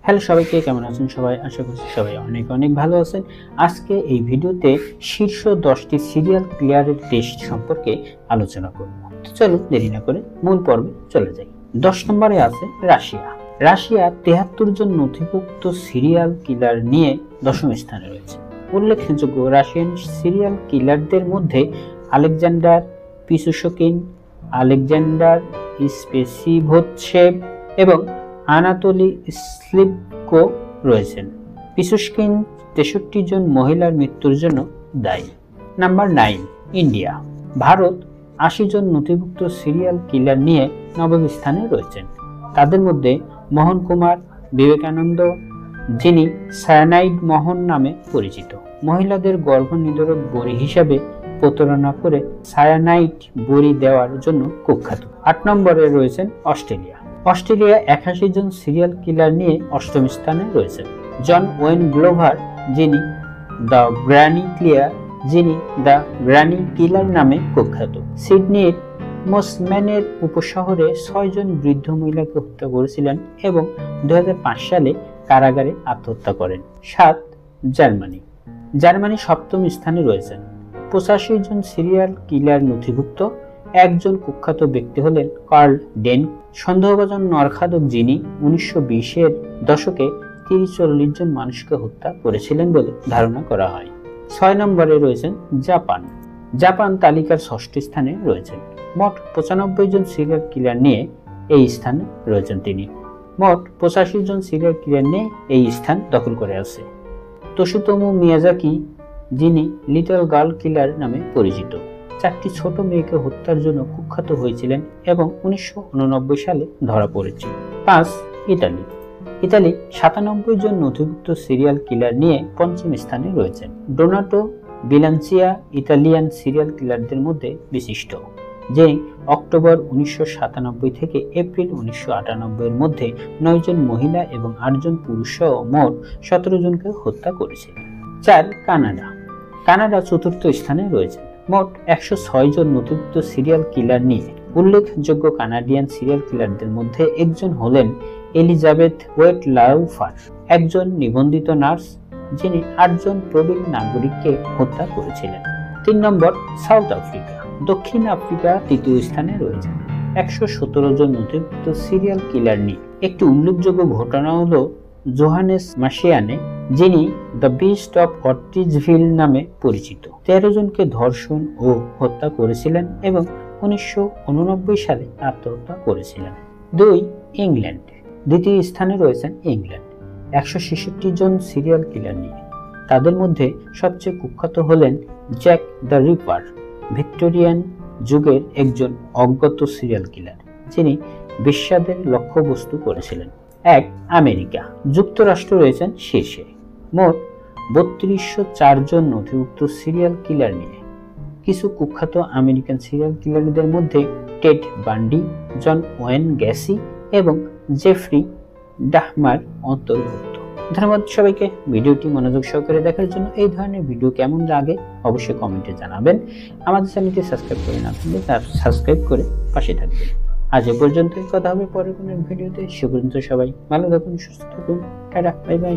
Hello সবাইকে, কেমন আছেন সবাই? আশা করছি সবাই অনেক অনেক ভালো আছেন। আজকে এই ভিডিওতে শীর্ষ 10টি সিরিয়াল কিলারের দেশ সম্পর্কে আলোচনা করব। তো চলুন দেরি না করে মূল পর্বে চলে যাই। 10 নম্বরে আছে রাশিয়া। রাশিয়া 73 জন নথিভুক্ত সিরিয়াল কিলার নিয়ে 10ম স্থানে রয়েছে। উল্লেখযোগ্য রাশিয়ান সিরিয়াল কিলারদের মধ্যে আলেকজান্ডার পিসুশকিন, আলেকজান্ডার স্পেসিভোতসেভ এবং আনাতোলি স্লিভকো রয়েছেন। পিসুশকিন 63 জন মহিলার মৃত্যুর জন্য দায়ী। Number 9 India. ভারত 80 জন নথিভুক্ত সিরিয়াল কিলার নিয়ে 9ম স্থানে রয়েছেন। তাদের মধ্যে মোহন কুমার বিবেকানন্দ, যিনি সায়ানাইড মোহন নামে পরিচিত, মহিলাদের গর্ভনিরোধক বড়ি হিসাবে প্রতারণা করে সায়ানাইড বড়ি দেওয়ার জন্য কুখ্যাত। 8 নম্বরে রয়েছেন অস্ট্রেলিয়া। অস্ট্রেলিয়া 81 জন সিরিয়াল কিলার নিয়ে 8ম স্থানে রয়েছেন। জন ওয়েন গ্লোভার, যিনি দ্য গ্র্যানি কিলার নামে কুখ্যাত, সিডনির মোসম্যানের উপশহরে 6 জন বৃদ্ধ মহিলাকে হত্যা করেছিলেন এবং 2005 সালে কারাগারে আত্মহত্যা করেন। 7 জার্মানি 7ম স্থানে রয়েছেন। 85 জন সিরিয়াল কিলার নথিভুক্ত। একজন কুখ্যাত ব্যক্তি হলেন কার্ল ডেন, সন্দেহভাজন নরখাদক, যিনি 1920-এর দশকে 30-40 জন মানুষকে হত্যা করেছিলেন বলে ধারণা করা হয়। 6 নম্বরে রয়েছেন জাপান তালিকার 6ষ্ঠ স্থানে রয়েছেন। মোট 95 জন সিরিয়াল কিলার নিয়ে এই স্থানে রয়েছেন তিনি। মোট 85 জন সিরিয়াল কিলার নিয়ে এই স্থান দখল করে আছে। তোশিতোমো মিয়াজাকি, যিনি লিটল গার্ল কিলার নামে পরিচিত, 4টি ছোট মেয়েকে হত্যার জন্য কুখ্যাত হয়েছিলেন এবং 1989 সালে ধরা পড়েছিল। 5 ইতালি 97 জন নথিভুক্ত সিরিয়াল কিলার নিয়ে 5ম স্থানে রয়েছেন। ডোনাটো বিলান্সিয়া ইতালিয়ান সিরিয়াল কিলারদের মধ্যে বিশিষ্ট, যিনি অক্টোবর 1997 থেকে এপ্রিল 1998-এর মধ্যে 9 জন মহিলা এবং 8 জন পুরুষ সহ মোট 17 জনকে হত্যা করেছিলেন। 4 কানাডা 4র্থ স্থানে রয়েছে। মোট 106 জন নথিভুক্ত সিরিয়াল কিলার নিয়ে। উল্লেখযোগ্য কানাডিয়ান সিরিয়াল কিলারদের মধ্যে একজন হলেন এলিজাবেথ ওয়েট লাউফার, একজন নিবন্ধিত নার্স, যিনি 8 জন প্রবীণ নাগরিককে হত্যা করেছিলেন। 3 নম্বর সাউথ আফ্রিকা। দক্ষিণ আফ্রিকা 3য় স্থানে রয়েছে 117 জন নথিভুক্ত সিরিয়াল কিলার নিয়ে। একটি উল্লেখযোগ্য ঘটনা হলো জোহানেস মাসিয়ানে, যিনি দ্য বিস্ট অফ অর্টিজভিল নামে পরিচিত, 13 জনকে ধর্ষণ ও হত্যা করেছিলেন এবং 1989 সালে আত্মহত্যা করেছিলেন। 2 ইংল্যান্ড। 2য় স্থানে রয়েছেন ইংল্যান্ড 166 জন সিরিয়াল কিলার নিয়ে। তাদের মধ্যে সবচেয়ে কুখ্যাত হলেন জ্যাক দ্য রিপার, ভিক্টোরিয়ান যুগের একজন অজ্ঞাত সিরিয়াল কিলার, যিনি বেশ্যাদের লক্ষ্যবস্তু করেছিলেন। 1 আমেরিকা। যুক্তরাষ্ট্র রয়েছেন শীর্ষে মোট 3204 জন নথিভুক্ত সিরিয়াল কিলার নিয়ে। কিছু কুখ্যাত আমেরিকান সিরিয়াল কিলারদের মধ্যে টেড বান্ডি, জন ওয়েন গ্যাসি এবং জেফ্রি ডাহমার অন্তর্ভুক্ত। ধন্যবাদ সবাইকে ভিডিওটি মনোযোগ সহকারে দেখার জন্য। এই ধরনের ভিডিও কেমন লাগে অবশ্যই কমেন্টে জানাবেন। আমাদের চ্যানেলটি সাবস্ক্রাইব করে না থাকলে সাবস্ক্রাইব করে পাশে থাকবেন। আজ এ পর্যন্তই, কথা হবে পরের কোনো ভিডিওতে। সে পর্যন্ত সবাই ভালো থাকুন, সুস্থ থাকুন, টাটা, বাই বাই।